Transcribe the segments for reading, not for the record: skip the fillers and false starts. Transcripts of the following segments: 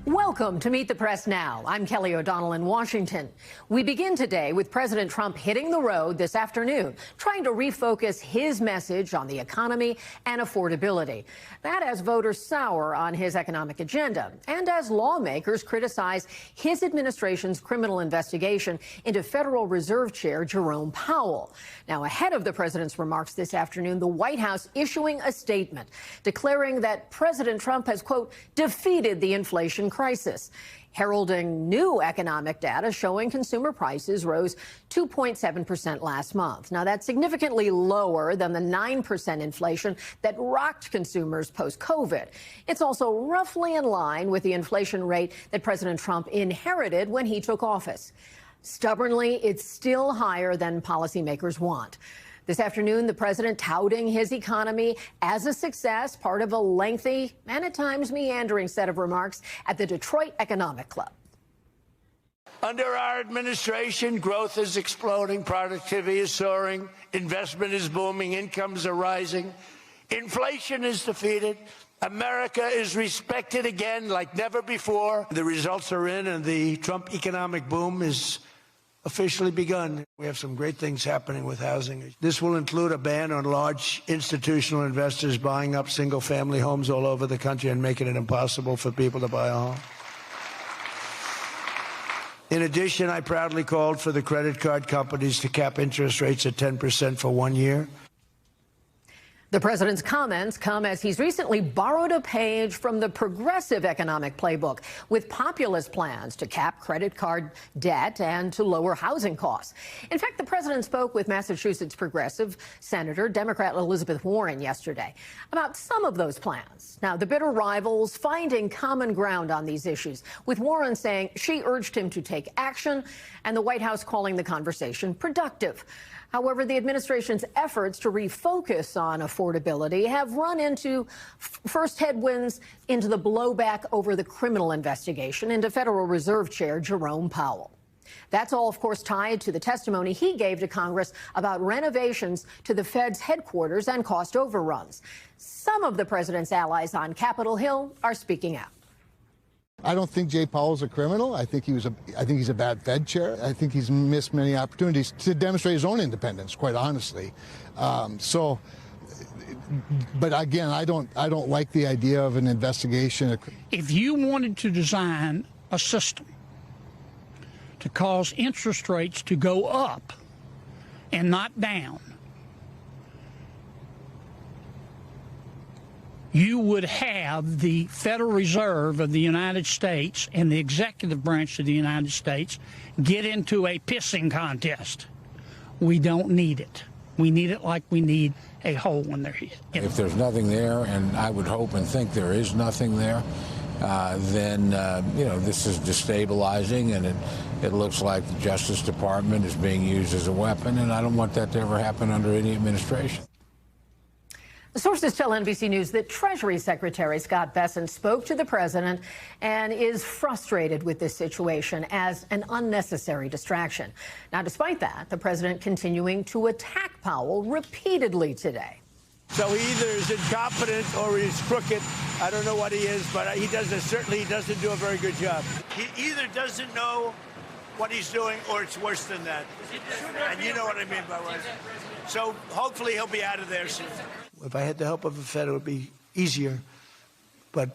Welcome to Meet the Press Now. I'm Kelly O'Donnell in Washington. We begin today with President Trump hitting the road this afternoon, trying to refocus his message on the economy and affordability. That as voters sour on his economic agenda and as lawmakers criticize his administration's criminal investigation into Federal Reserve Chair Jerome Powell. Now, ahead of the president's remarks this afternoon, the White House issuing a statement declaring that President Trump has, quote, defeated the inflation crisis, heralding new economic data showing consumer prices rose 2.7% last month. Now, that's significantly lower than the 9% inflation that rocked consumers post-COVID. It's also roughly in line with the inflation rate that President Trump inherited when he took office. Stubbornly, it's still higher than policymakers want. This afternoon, the president touting his economy as a success, part of a lengthy and at times meandering set of remarks at the Detroit Economic Club. Under our administration, growth is exploding, productivity is soaring, investment is booming, incomes are rising, inflation is defeated, America is respected again like never before. The results are in, and the Trump economic boom is officially begun. We have some great things happening with housing. This will include a ban on large institutional investors buying up single-family homes all over the country and making it impossible for people to buy a home. In addition, I proudly called for the credit card companies to cap interest rates at 10% for 1 year. The president's comments come as he's recently borrowed a page from the progressive economic playbook with populist plans to cap credit card debt and to lower housing costs. In fact, the president spoke with Massachusetts progressive Senator Democrat Elizabeth Warren yesterday about some of those plans. Now, the bitter rivals finding common ground on these issues, with Warren saying she urged him to take action and the White House calling the conversation productive. However, the administration's efforts to refocus on affordability have run into first headwinds into the blowback over the criminal investigation into Federal Reserve Chair Jerome Powell. That's all, of course, tied to the testimony he gave to Congress about renovations to the Fed's headquarters and cost overruns. Some of the president's allies on Capitol Hill are speaking out. I don't think Jay Powell's a criminal. I think he's a bad Fed chair. I think he's missed many opportunities to demonstrate his own independence, quite honestly. But again, I don't like the idea of an investigation. If you wanted to design a system to cause interest rates to go up and not down, you would have the Federal Reserve of the United States and the executive branch of the United States get into a pissing contest. We don't need it. We need it like we need a hole in their head. If there's nothing there, and I would hope and think there is nothing there, then, this is destabilizing, and it looks like the Justice Department is being used as a weapon, and I don't want that to ever happen under any administration. Sources tell NBC News that Treasury Secretary Scott Bessent spoke to the president and is frustrated with this situation as an unnecessary distraction. Now, despite that, the president continuing to attack Powell repeatedly today. So he either is incompetent or he's crooked. I don't know what he is, but he certainly doesn't do a very good job. He either doesn't know what he's doing or it's worse than that. And you know what I mean by what. So hopefully he'll be out of there soon. If I had the help of the Fed, it would be easier. But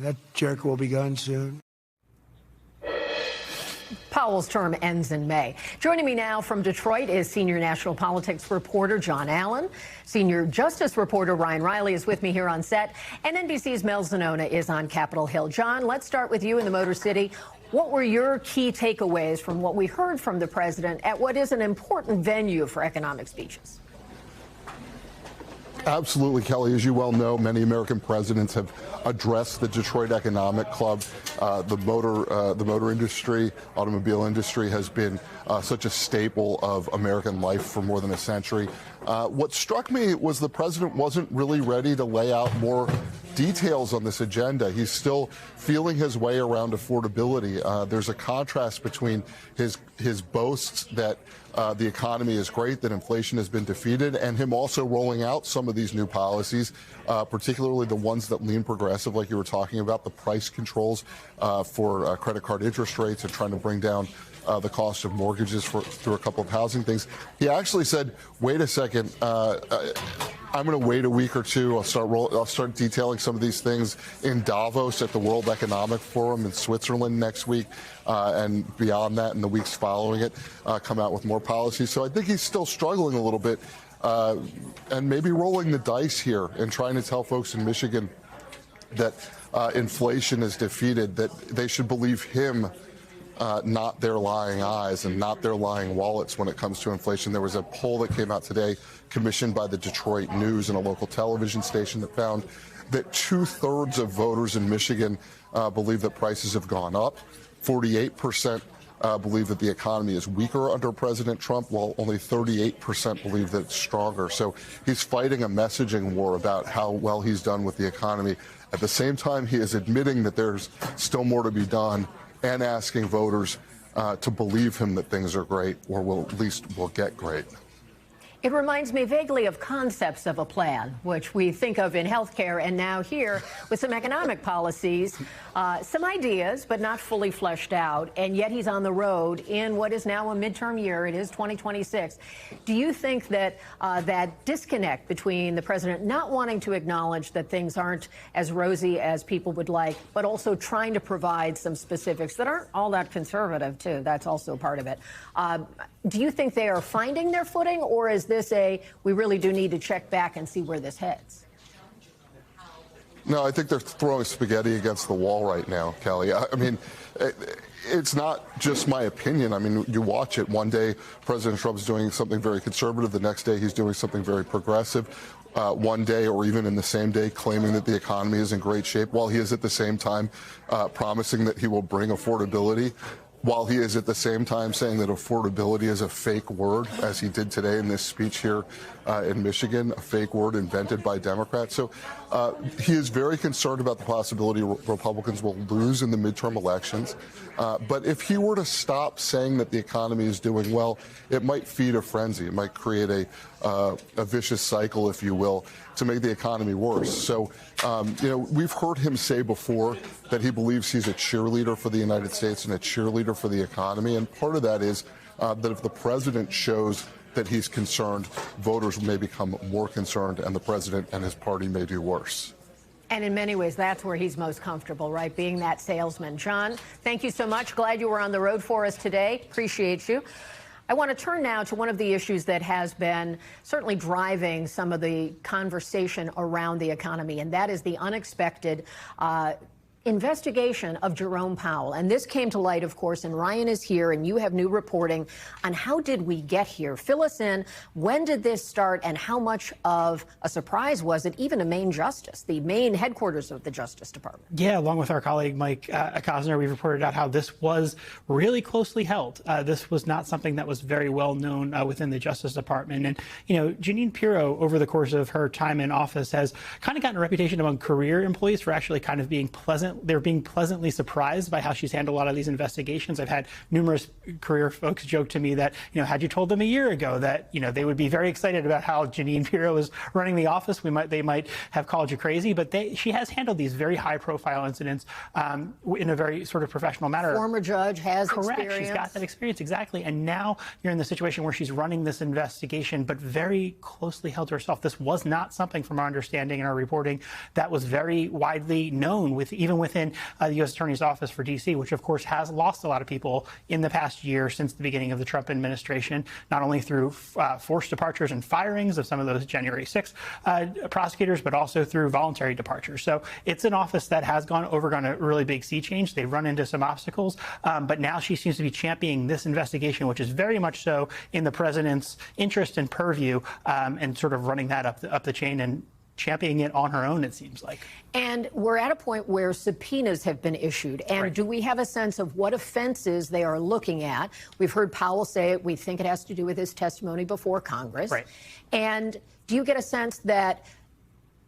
that jerk will be gone soon. Powell's term ends in May. Joining me now from Detroit is senior national politics reporter John Allen. Senior justice reporter Ryan Reilly is with me here on set. And NBC's Mel Zanona is on Capitol Hill. John, let's start with you in the Motor City. What were your key takeaways from what we heard from the president at what is an important venue for economic speeches? Absolutely, Kelly. As you well know, many American presidents have addressed the Detroit Economic Club. The motor industry, automobile industry has been such a staple of American life for more than a century. What struck me was the president wasn't really ready to lay out more details on this agenda. He's still feeling his way around affordability. There's a contrast between his boasts that the economy is great, that inflation has been defeated, and him also rolling out some of these new policies, particularly the ones that lean progressive, like you were talking about, the price controls for credit card interest rates and trying to bring down the cost of mortgages through a couple of housing things. He actually said, wait a second, I'm going to wait a week or two. I'll start detailing some of these things in Davos at the World Economic Forum in Switzerland next week, and beyond that in the weeks following it, come out with more policies. So I think he's still struggling a little bit, and maybe rolling the dice here and trying to tell folks in Michigan that inflation is defeated, that they should believe him, not their lying eyes and not their lying wallets when it comes to inflation. There was a poll that came out today commissioned by the Detroit News and a local television station that found that 2/3 of voters in Michigan believe that prices have gone up. 48% believe that the economy is weaker under President Trump, while only 38% believe that it's stronger. So he's fighting a messaging war about how well he's done with the economy. At the same time, he is admitting that there's still more to be done and asking voters to believe him that things are great, or at least will get great. It reminds me vaguely of concepts of a plan, which we think of in healthcare, and now here with some economic policies, some ideas, but not fully fleshed out. And yet he's on the road in what is now a midterm year. It is 2026. Do you think that that disconnect between the president not wanting to acknowledge that things aren't as rosy as people would like, but also trying to provide some specifics that aren't all that conservative, too? That's also part of it. Do you think they are finding their footing, or is this we really do need to check back and see where this heads? No, I think they're throwing spaghetti against the wall right now, Kelly. I mean, it's not just my opinion. I mean, you watch it. One day, President Trump's doing something very conservative. The next day, he's doing something very progressive. One day, or even in the same day, claiming that the economy is in great shape, while he is at the same time promising that he will bring affordability, while he is at the same time saying that affordability is a fake word, as he did today in this speech here in Michigan, a fake word invented by Democrats. So he is very concerned about the possibility Republicans will lose in the midterm elections. But if he were to stop saying that the economy is doing well, it might feed a frenzy. It might create a vicious cycle, if you will, to make the economy worse. So, we've heard him say before that he believes he's a cheerleader for the United States and a cheerleader for the economy. And part of that is that if the president shows that he's concerned, voters may become more concerned, and the president and his party may do worse. And in many ways, that's where he's most comfortable, right? Being that salesman. John, thank you so much. Glad you were on the road for us today. Appreciate you. I want to turn now to one of the issues that has been certainly driving some of the conversation around the economy, and that is the unexpected investigation of Jerome Powell. And this came to light, of course, and Ryan is here, and you have new reporting on how did we get here. Fill us in. When did this start, and how much of a surprise was it, even to Main Justice, the main headquarters of the Justice Department? Yeah, along with our colleague Mike Cosner, we've reported out how this was really closely held. This was not something that was very well known within the Justice Department. And, Jeanine Pirro, over the course of her time in office, has kind of gotten a reputation among career employees for actually kind of being they're being pleasantly surprised by how she's handled a lot of these investigations. I've had numerous career folks joke to me that, had you told them a year ago that, they would be very excited about how Jeanine Pirro is running the office, they might have called you crazy. But she has handled these very high-profile incidents in a very sort of professional manner. Former judge has Correct. Experience. She's got that experience, exactly. And now you're in the situation where she's running this investigation, but very closely held to herself. This was not something, from our understanding and our reporting, that was very widely known even within the U.S. Attorney's Office for D.C., which, of course, has lost a lot of people in the past year since the beginning of the Trump administration, not only through forced departures and firings of some of those January 6th prosecutors, but also through voluntary departures. So it's an office that has undergone a really big sea change. They've run into some obstacles, but now she seems to be championing this investigation, which is very much so in the president's interest and purview, and sort of running that up the chain. And championing it on her own, it seems like. And we're at a point where subpoenas have been issued. And do we have a sense of what offenses they are looking at? We've heard Powell say it. We think it has to do with his testimony before Congress. And do you get a sense that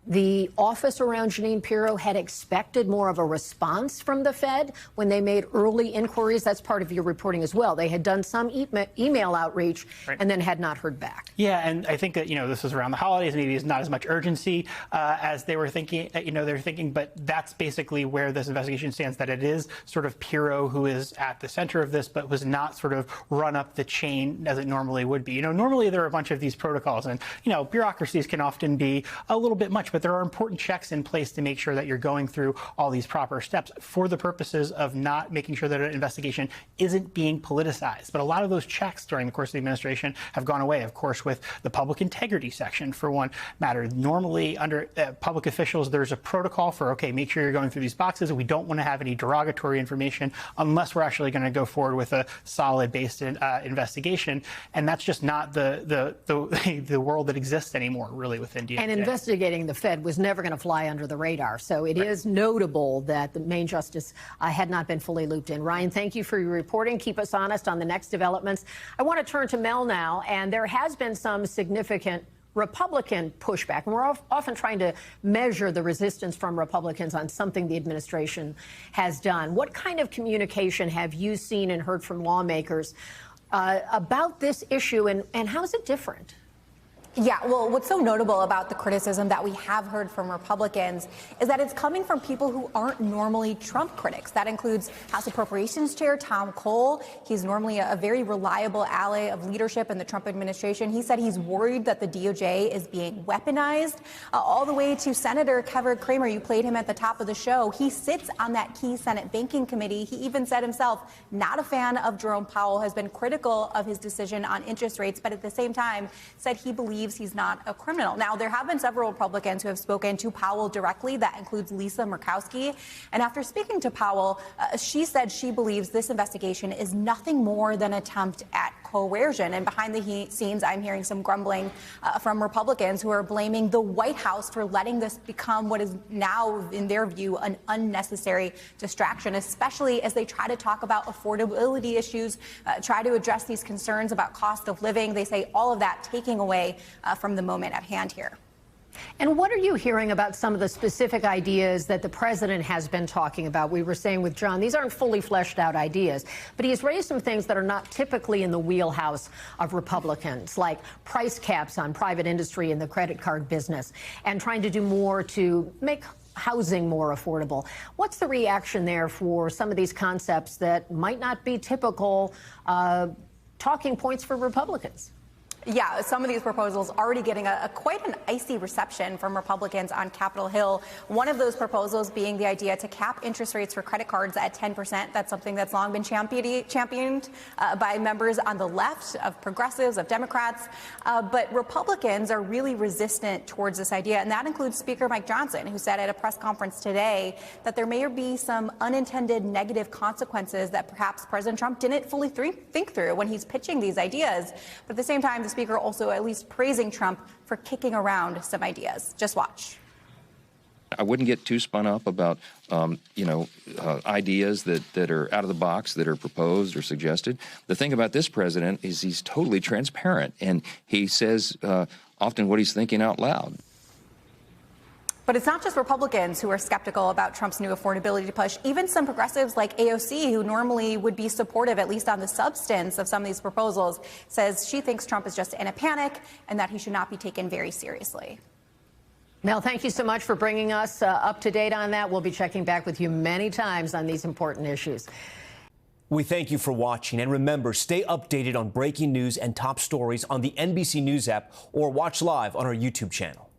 the office around Jeanine Pirro had expected more of a response from the Fed when they made early inquiries? That's part of your reporting as well. They had done some email outreach and then had not heard back. Yeah, and I think that, this was around the holidays. Maybe it's not as much urgency as they were thinking, they're thinking, but that's basically where this investigation stands, that it is sort of Pirro who is at the center of this, but was not sort of run up the chain as it normally would be. Normally there are a bunch of these protocols and, bureaucracies can often be a little bit much, but there are important checks in place to make sure that you're going through all these proper steps for the purposes of not making sure that an investigation isn't being politicized. But a lot of those checks during the course of the administration have gone away, of course, with the public integrity section, for one matter. Normally, under public officials, there's a protocol for, okay, make sure you're going through these boxes. We don't want to have any derogatory information unless we're actually going to go forward with a solid-based investigation. And that's just not the world that exists anymore, really, within DOJ. And investigating the Fed was never going to fly under the radar. So it is notable that the main justice had not been fully looped in. Ryan, thank you for your reporting. Keep us honest on the next developments. I want to turn to Mel now, and there has been some significant Republican pushback. And we're often trying to measure the resistance from Republicans on something the administration has done. What kind of communication have you seen and heard from lawmakers about this issue, and how is it different? Yeah, well, what's so notable about the criticism that we have heard from Republicans is that it's coming from people who aren't normally Trump critics. That includes House Appropriations Chair Tom Cole. He's normally a very reliable ally of leadership in the Trump administration. He said he's worried that the DOJ is being weaponized, all the way to Senator Kevin Cramer. You played him at the top of the show. He sits on that key Senate banking committee. He even said himself, not a fan of Jerome Powell, has been critical of his decision on interest rates, but at the same time said he believes he's not a criminal. Now, there have been several Republicans who have spoken to Powell directly. That includes Lisa Murkowski. And after speaking to Powell, she said she believes this investigation is nothing more than an attempt at coercion. And behind the scenes, I'm hearing some grumbling from Republicans who are blaming the White House for letting this become what is now, in their view, an unnecessary distraction, especially as they try to talk about affordability issues, try to address these concerns about cost of living. They say all of that taking away from the moment at hand here. And what are you hearing about some of the specific ideas that the president has been talking about? We were saying with John, these aren't fully fleshed out ideas, but he's raised some things that are not typically in the wheelhouse of Republicans, like price caps on private industry in the credit card business, and trying to do more to make housing more affordable. What's the reaction there for some of these concepts that might not be typical talking points for Republicans? Yeah, some of these proposals already getting quite an icy reception from Republicans on Capitol Hill. One of those proposals being the idea to cap interest rates for credit cards at 10%. That's something that's long been championed by members on the left, of progressives, of Democrats. But Republicans are really resistant towards this idea. And that includes Speaker Mike Johnson, who said at a press conference today that there may be some unintended negative consequences that perhaps President Trump didn't fully think through when he's pitching these ideas. But at the same time, the Speaker also at least praising Trump for kicking around some ideas. Just watch. I wouldn't get too spun up about, ideas that are out of the box, that are proposed or suggested. The thing about this president is he's totally transparent, and he says often what he's thinking out loud. But it's not just Republicans who are skeptical about Trump's new affordability push. Even some progressives like AOC, who normally would be supportive, at least on the substance of some of these proposals, says she thinks Trump is just in a panic and that he should not be taken very seriously. Mel, thank you so much for bringing us up to date on that. We'll be checking back with you many times on these important issues. We thank you for watching. And remember, stay updated on breaking news and top stories on the NBC News app or watch live on our YouTube channel.